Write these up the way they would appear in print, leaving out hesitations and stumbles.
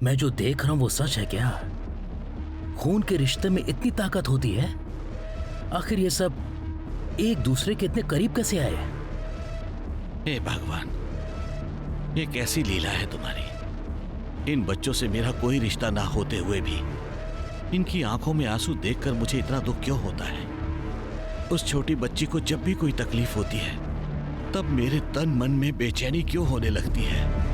मैं जो देख रहा हूं वो सच है क्या? खून के रिश्ते में इतनी ताकत होती है? आखिर ये सब एक दूसरे के इतने करीब कैसे आए? हे भगवान, ये कैसी लीला है तुम्हारी। इन बच्चों से मेरा कोई रिश्ता ना होते हुए भी इनकी आंखों में आंसू देखकर मुझे इतना दुख क्यों होता है? उस छोटी बच्ची को जब भी कोई तकलीफ होती है तब मेरे तन मन में बेचैनी क्यों होने लगती है?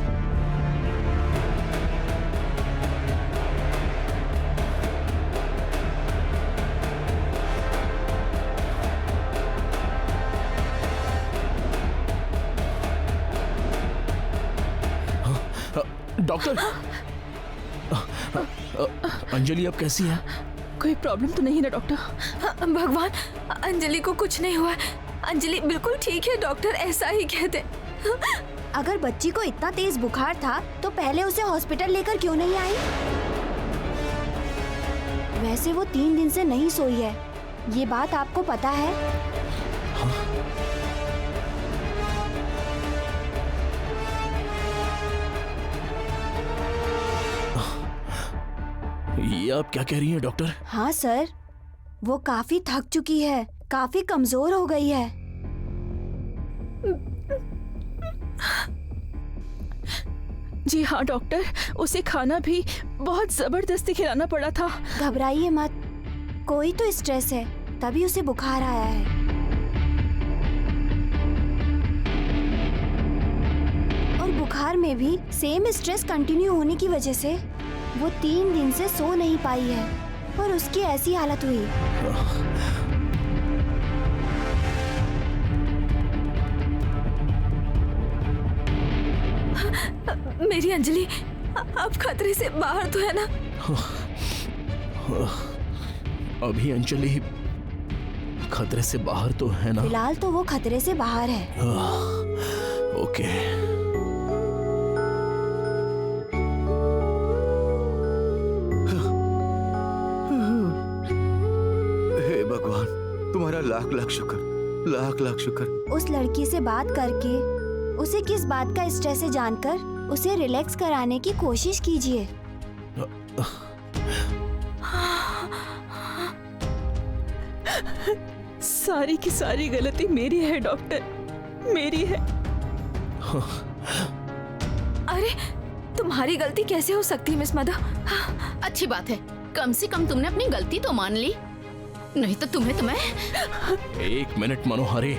डॉक्टर, अंजलि अब कैसी है? कोई प्रॉब्लम तो नहीं है ना डॉक्टर? भगवान, अंजलि को कुछ नहीं हुआ। अंजलि बिल्कुल ठीक है डॉक्टर, ऐसा ही कहते। अगर बच्ची को इतना तेज बुखार था तो पहले उसे हॉस्पिटल लेकर क्यों नहीं आई? वैसे वो 3 दिन से नहीं सोई है, ये बात आपको पता है? ये आप क्या कह रही हैं डॉक्टर? हाँ सर, वो काफी थक चुकी है, काफी कमजोर हो गई है। जी हाँ डॉक्टर, उसे खाना भी बहुत जबरदस्ती खिलाना पड़ा था। घबराइए मत, कोई तो स्ट्रेस है तभी उसे बुखार आया है। और बुखार में भी सेम स्ट्रेस कंटिन्यू होने की वजह से वो 3 दिन से सो नहीं पाई है और उसकी ऐसी हालत हुई। मेरी अंजलि अब खतरे से बाहर तो है ना? अभी अंजलि खतरे से बाहर तो है ना? फिलहाल तो वो खतरे से बाहर है। ओके। हे भगवान, तुम्हारा लाख लाख शुक्र, लाख लाख शुक्र। उस लड़की से बात करके उसे किस बात का स्ट्रेस है जानकर उसे रिलैक्स कराने की कोशिश कीजिए। सारी की सारी गलती मेरी है डॉक्टर, मेरी है। अरे तुम्हारी गलती कैसे हो सकती है मिस मदर? अच्छी बात है, कम से कम तुमने अपनी गलती तो मान ली, नहीं तो तुम्हें 1 मिनट मनोहरी।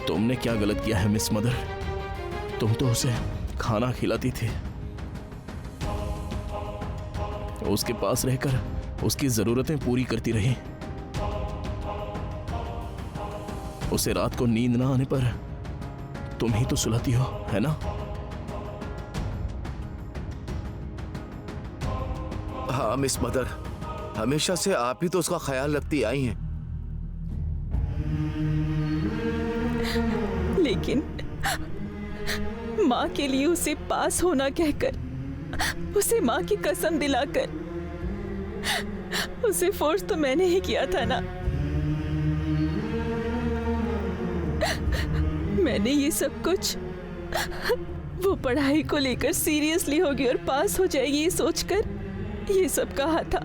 तुमने क्या गलत किया है मिस मदर? तुम तो उसे खाना खिलाती थी, उसके पास रहकर उसकी जरूरतें पूरी करती रही। उसे रात को नींद ना आने पर तुम ही तो सुलाती हो, है ना? हाँ मिस मदर, हमेशा से आप ही तो उसका ख्याल रखती आई हैं। लेकिन माँ के लिए उसे पास होना कहकर, उसे माँ की कसम दिलाकर, उसे फोर्स तो मैंने ही किया था ना। मैंने ये सब कुछ वो पढ़ाई को लेकर सीरियसली होगी और पास हो जाएगी ये सोचकर ये सब कहा था,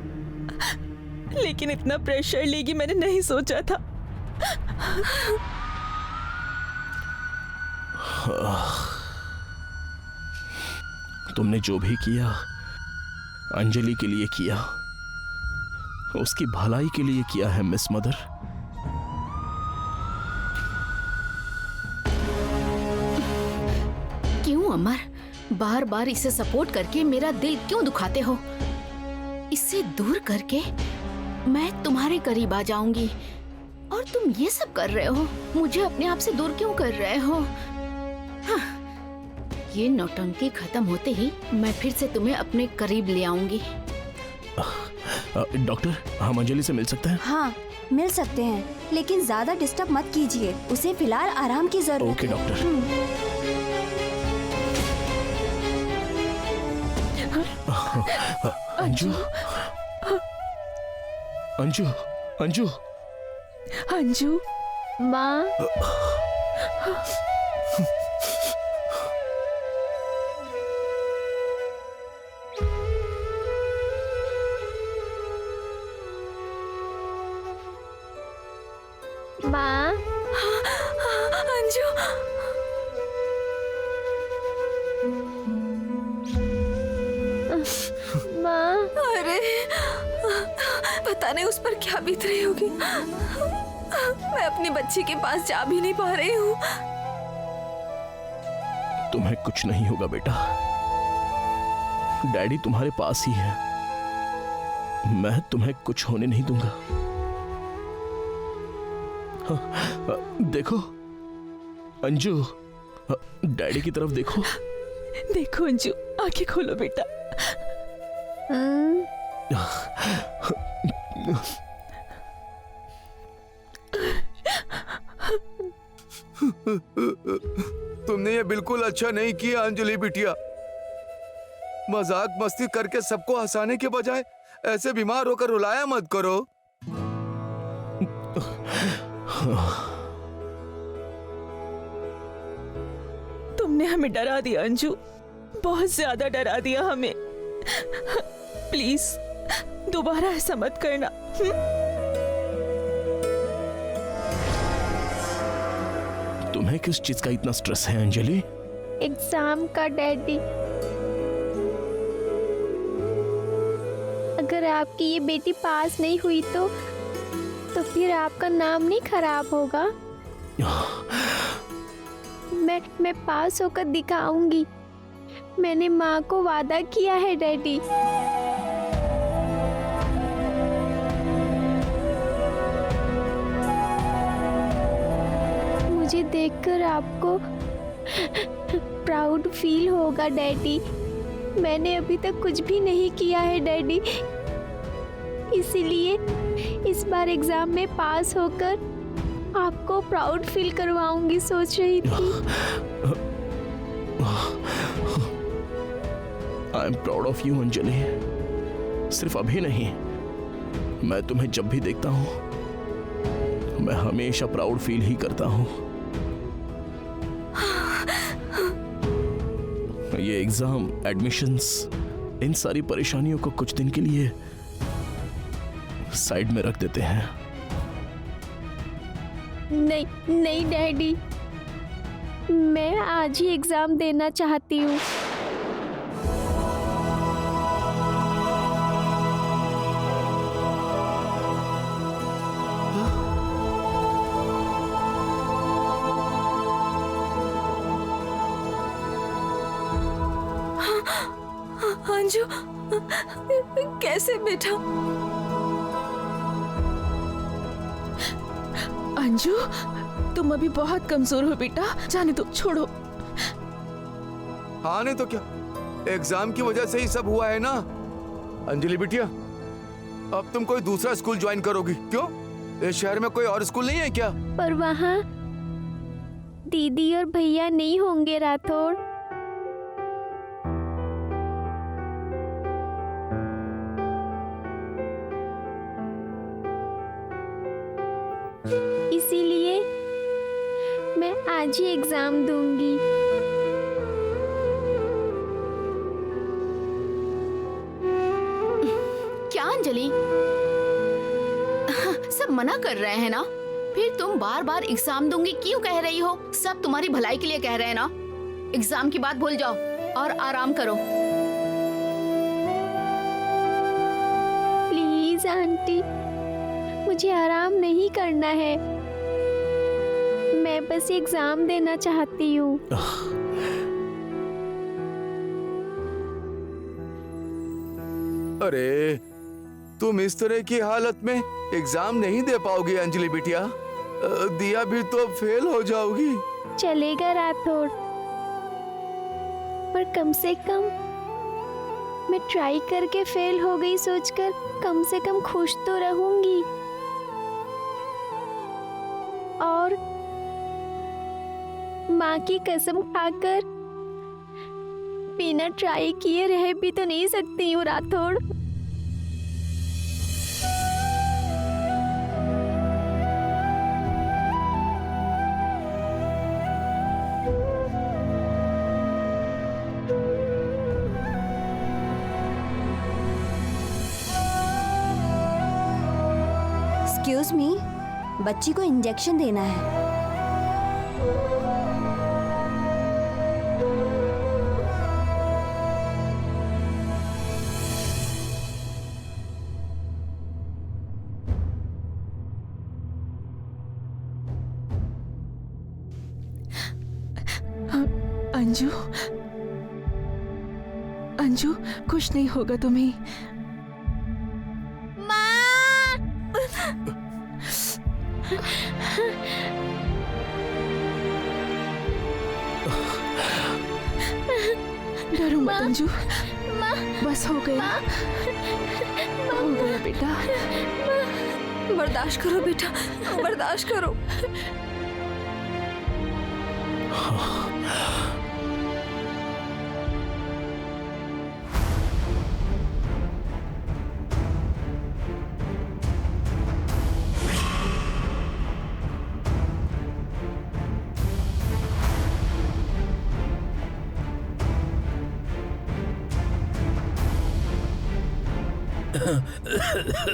लेकिन इतना प्रेशर लेगी मैंने नहीं सोचा था। तुमने जो भी किया अंजलि के लिए किया, उसकी भलाई के लिए किया है मिस मदर। क्यों अमर, बार बार इसे सपोर्ट करके मेरा दिल क्यों दुखाते हो? इससे दूर करके मैं तुम्हारे करीब आ जाऊंगी और तुम ये सब कर रहे हो, मुझे अपने आप से दूर क्यों कर रहे हो? हाँ, ये नौटंकी खत्म होते ही मैं फिर से तुम्हें अपने करीब ले आऊंगी। डॉक्टर, हम अंजलि से मिल सकते हैं? हाँ मिल सकते हैं, लेकिन ज्यादा डिस्टर्ब मत कीजिए, उसे फिलहाल आराम की जरूरत है। Okay doctor. अंजू, अंजू, अंजू, अंजू, माँ, अंजू, माँ, अरे पता नहीं उस पर क्या बीत रही होगी। मैं अपनी बच्ची के पास जा भी नहीं पा रही हूँ। तुम्हें कुछ नहीं होगा बेटा, डैडी तुम्हारे पास ही है। मैं तुम्हें कुछ होने नहीं दूंगा। देखो अंजू, डैडी की तरफ देखो। देखो अंजू, आंखें खोलो बेटा। तुमने ये बिल्कुल अच्छा नहीं किया अंजलि बिटिया। मजाक मस्ती करके सबको हंसाने के बजाय ऐसे बीमार होकर रुलाया मत करो। तुमने हमें डरा दिया अंजू, बहुत ज्यादा डरा दिया हमें। प्लीज दोबारा ऐसा मत करना। तुम्हें किस चीज का इतना स्ट्रेस है अंजलि? एग्जाम का डैडी। अगर आपकी ये बेटी पास नहीं हुई तो फिर आपका नाम नहीं खराब होगा। मैं पास होकर दिखाऊंगी। मैंने माँ को वादा किया है डैडी। मुझे देखकर आपको प्राउड फील होगा डैडी। मैंने अभी तक कुछ भी नहीं किया है डैडी, इसीलिए इस बार एग्जाम में पास होकर आपको प्राउड फील करवाऊंगी सोच रही थी। I am proud of you Anjali. सिर्फ अभी नहीं, मैं तुम्हें जब भी देखता हूँ मैं हमेशा प्राउड फील ही करता हूँ। ये एग्जाम, एडमिशंस, इन सारी परेशानियों को कुछ दिन के लिए साइड में रख देते हैं। नहीं नहीं डैडी, मैं आज ही एग्जाम देना चाहती हूँ। अंजू, कैसे बेटा? अंजू, तुम अभी बहुत कमजोर हो बेटा, जाने दो, छोड़ो। हाँ नहीं तो क्या, एग्जाम की वजह से ही सब हुआ है ना। अंजलि बिटिया, अब तुम कोई दूसरा स्कूल ज्वाइन करोगी? क्यों, इस शहर में कोई और स्कूल नहीं है क्या? पर वहाँ दीदी और भैया नहीं होंगे राठौड़। इसीलिए मैं आज ही एग्जाम दूंगी। क्या अंजलि, सब मना कर रहे हैं ना? फिर तुम बार बार एग्जाम दूंगी क्यों कह रही हो? सब तुम्हारी भलाई के लिए कह रहे हैं ना। एग्जाम की बात भूल जाओ और आराम करो। प्लीज आंटी, मुझे आराम नहीं करना है। मैं बस एग्जाम देना चाहती हूँ। अरे तुम इस तरह की हालत में एग्जाम नहीं दे पाओगी अंजलि बिटिया। दिया भी तो फेल हो जाओगी। चलेगा राठौड़, पर कम से कम मैं ट्राई करके फेल हो गई सोचकर कम से कम खुश तो रहूंगी। और माँ की कसम खाकर बिना ट्राई किए रह भी तो नहीं सकती हूँ राठौड़। एक्सक्यूज मी, बच्ची को इंजेक्शन देना है। अंजू, अंजू कुछ नहीं होगा तुम्हें। डरो मत अंजू, बस हो गया, हो गया बेटा। बर्दाश्त करो बेटा, बर्दाश्त करो।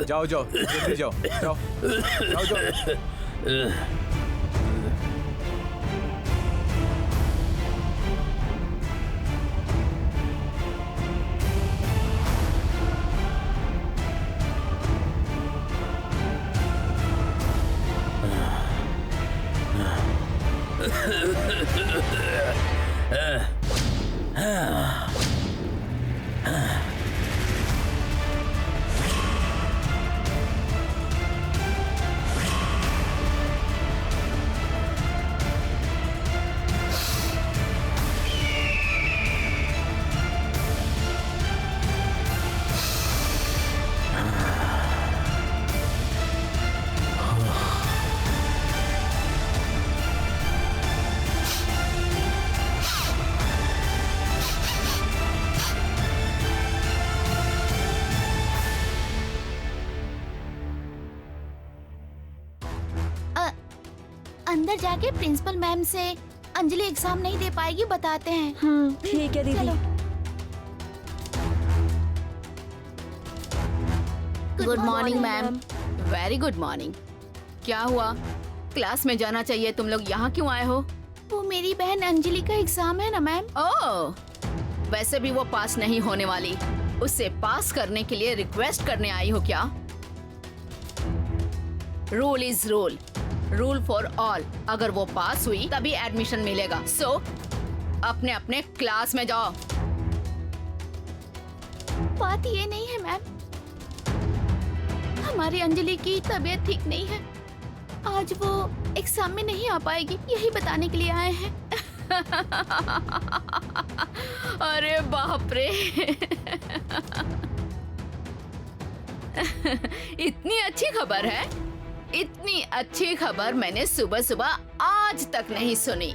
जाओ जाओ जल्दी जाओ जाओ जाओ जाओ। अंदर जाके प्रिंसिपल मैम से अंजलि एग्जाम नहीं दे पाएगी बताते हैं। ठीक है दीदी। चलो। Good morning ma'am. Very good morning. क्या हुआ, क्लास में जाना चाहिए, तुम लोग यहाँ क्यों आए हो? वो मेरी बहन अंजलि का एग्जाम है ना मैम। ओह, वैसे भी वो पास नहीं होने वाली, उसे पास करने के लिए रिक्वेस्ट करने आई हो क्या? Rule is rule, rule for all. अगर वो पास हुई तभी एडमिशन मिलेगा। सो अपने अपने क्लास में जाओ। बात ये नहीं है मैम, हमारी अंजलि की तबीयत ठीक नहीं है, आज वो एग्जाम में नहीं आ पाएगी, यही बताने के लिए आए हैं। अरे बाप रे। इतनी अच्छी खबर है, इतनी अच्छी खबर मैंने सुबह सुबह आज तक नहीं सुनी।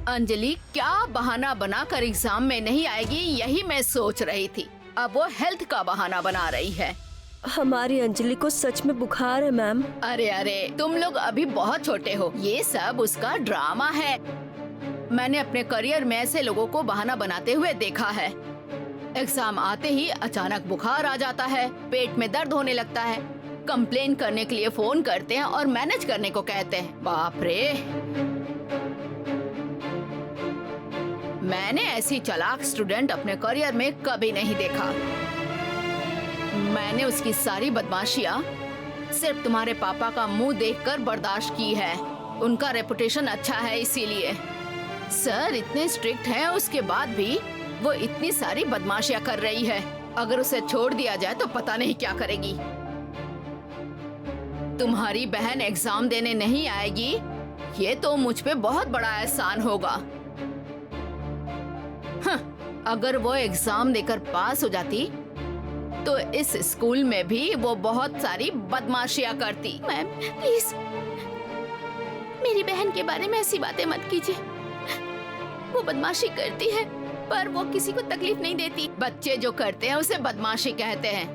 अंजलि क्या बहाना बनाकर एग्जाम में नहीं आएगी, यही मैं सोच रही थी। अब वो हेल्थ का बहाना बना रही है। हमारी अंजलि को सच में बुखार है मैम। अरे अरे, तुम लोग अभी बहुत छोटे हो, ये सब उसका ड्रामा है। मैंने अपने करियर में ऐसे लोगों को बहाना बनाते हुए देखा है। एग्जाम आते ही अचानक बुखार आ जाता है, पेट में दर्द होने लगता है, कंप्लेन करने के लिए फोन करते हैं और मैनेज करने को कहते हैं। बाप रे, मैंने ऐसी चालाक स्टूडेंट अपने करियर में कभी नहीं देखा। मैंने उसकी सारी बदमाशियां सिर्फ तुम्हारे पापा का मुंह देखकर बर्दाश्त की है। उनका रेपुटेशन अच्छा है इसीलिए। सर इतने स्ट्रिक्ट हैं, उसके बाद भी वो इतनी सारी बदमाशियां कर रही है। अगर उसे छोड़ दिया जाए तो पता नहीं क्या करेगी। तुम्हारी बहन एग्जाम देने नहीं आएगी, ये तो मुझ पे बहुत बड़ा एहसान होगा। अगर वो एग्जाम देकर पास हो जाती तो इस स्कूल में भी वो बहुत सारी बदमाशियां करती। मैम प्लीज मेरी बहन के बारे में ऐसी बातें मत कीजिए। वो बदमाशी करती है पर वो किसी को तकलीफ नहीं देती। बच्चे जो करते हैं उसे बदमाशी कहते हैं,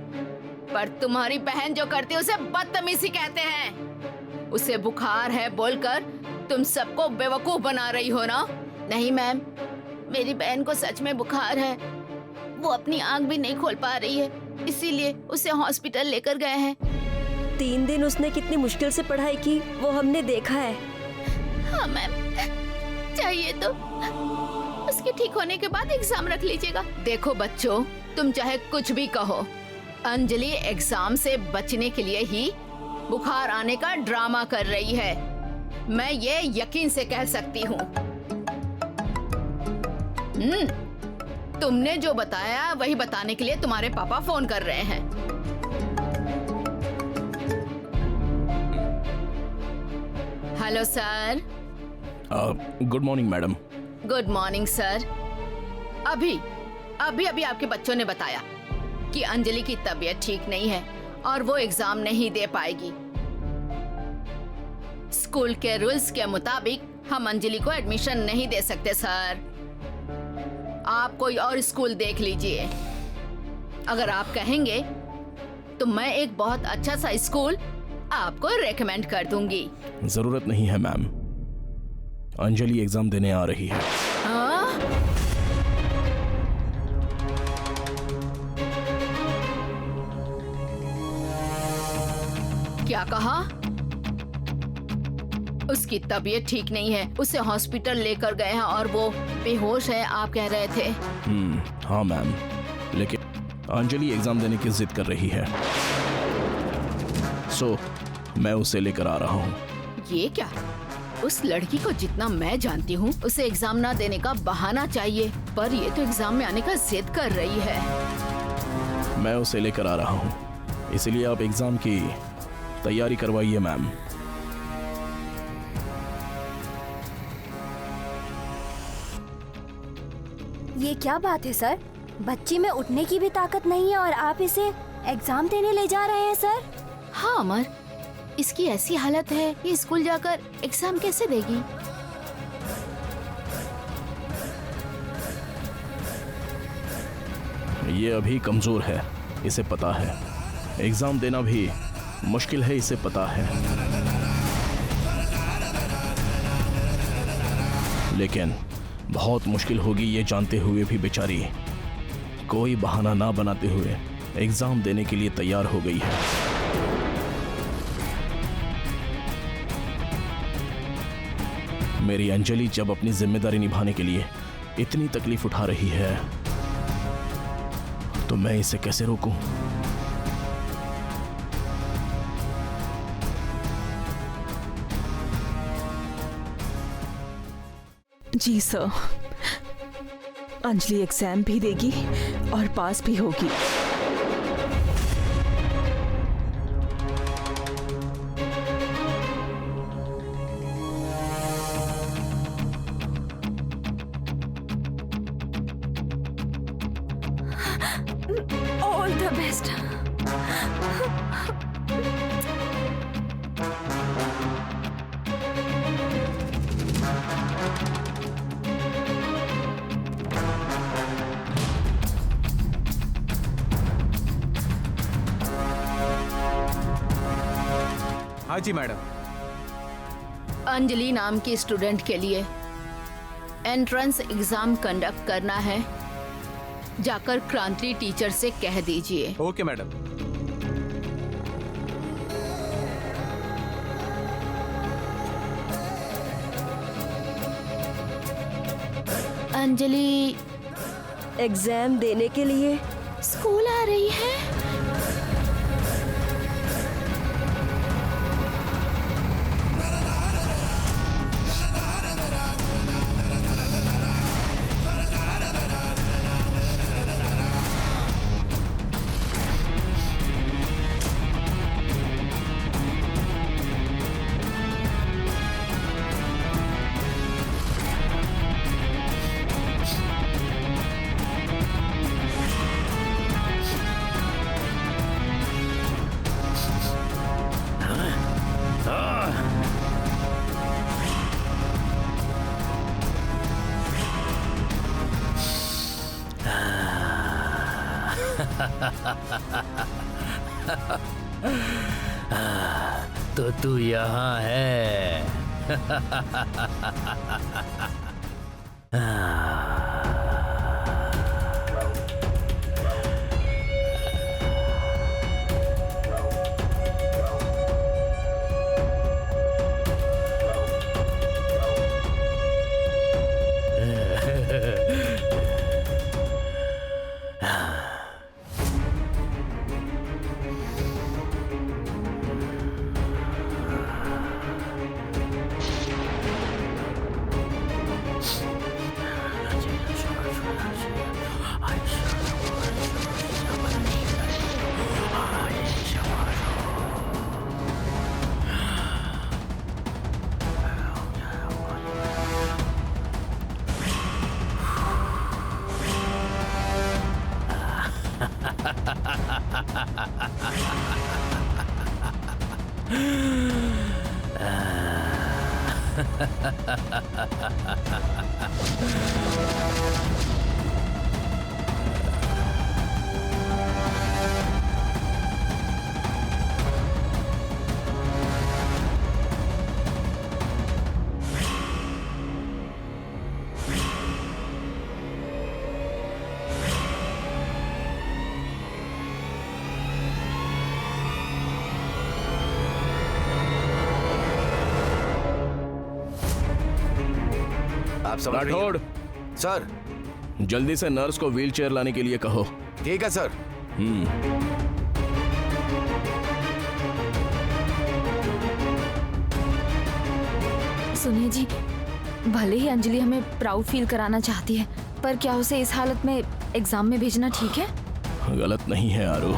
पर तुम्हारी बहन जो करती है उसे बदतमीजी कहते हैं। उसे बुखार है बोलकर तुम सबको बेवकूफ बना रही हो ना? नहीं मैम, मेरी बहन को सच में बुखार है। वो अपनी आंख भी नहीं खोल पा रही है, इसीलिए उसे हॉस्पिटल लेकर गए हैं। 3 दिन उसने कितनी मुश्किल से पढ़ाई की, वो हमने देखा है। हाँ मैम, चाहिए तो उसके ठीक होने के बाद एग्जाम रख लीजिएगा। देखो बच्चों, तुम चाहे कुछ भी कहो, अंजलि एग्जाम से बचने के लिए ही बुखार आने का ड्रामा कर रही है। मैं ये यकीन से कह सकती हूँ। तुमने जो बताया वही बताने के लिए तुम्हारे पापा फोन कर रहे हैं। Hello sir. Good morning madam. Good morning sir. अभी आपके बच्चों ने बताया कि अंजलि की तबीयत ठीक नहीं है और वो एग्जाम नहीं दे पाएगी। स्कूल के रूल्स के मुताबिक हम अंजलि को एडमिशन नहीं दे सकते सर। आप कोई और स्कूल देख लीजिए। अगर आप कहेंगे तो मैं एक बहुत अच्छा सा स्कूल आपको रेकमेंड कर दूंगी। जरूरत नहीं है मैम, अंजलि एग्जाम देने आ रही है। हाँ? क्या कहा? उसकी तबीयत ठीक नहीं है, उसे हॉस्पिटल लेकर गए हैं और वो बेहोश है, आप कह रहे थे। हाँ मैम, लेकिन अंजलि एग्जाम देने की जिद कर रही है, सो मैं उसे लेकर आ रहा हूँ। ये क्या? उस लड़की को जितना मैं जानती हूँ उसे एग्जाम ना देने का बहाना चाहिए, पर ये तो एग्जाम में आने का जिद कर रही है। मैं उसे लेकर आ रहा हूँ, इसलिए आप एग्जाम की तैयारी करवाइए मैम। ये क्या बात है सर? बच्ची में उठने की भी ताकत नहीं है और आप इसे एग्जाम देने ले जा रहे हैं सर? हाँ अमर, इसकी ऐसी हालत है, ये स्कूल जाकर एग्जाम कैसे देगी? ये अभी कमजोर है, इसे पता है। एग्जाम देना भी मुश्किल है, इसे पता है। लेकिन बहुत मुश्किल होगी ये जानते हुए भी बेचारी कोई बहाना ना बनाते हुए एग्जाम देने के लिए तैयार हो गई है। मेरी अंजलि जब अपनी जिम्मेदारी निभाने के लिए इतनी तकलीफ उठा रही है तो मैं इसे कैसे रोकूं? जी सर, अंजलि एग्जाम भी देगी और पास भी होगी। All the best. हाँ जी मैडम। अंजलि नाम की स्टूडेंट के लिए एंट्रेंस एग्जाम कंडक्ट करना है, जाकर क्रांति टीचर से कह दीजिए। Okay madam. अंजलि एग्जाम देने के लिए स्कूल आ रही है। तो तू यहाँ है। आप समझ रही हैं? राठौड़, सर। जल्दी से नर्स को व्हील चेयर लाने के लिए कहो। ठीक है सर। सुनिए जी, भले ही अंजलि हमें प्राउड फील कराना चाहती है, पर क्या उसे इस हालत में एग्जाम में भेजना ठीक है? गलत नहीं है आरू।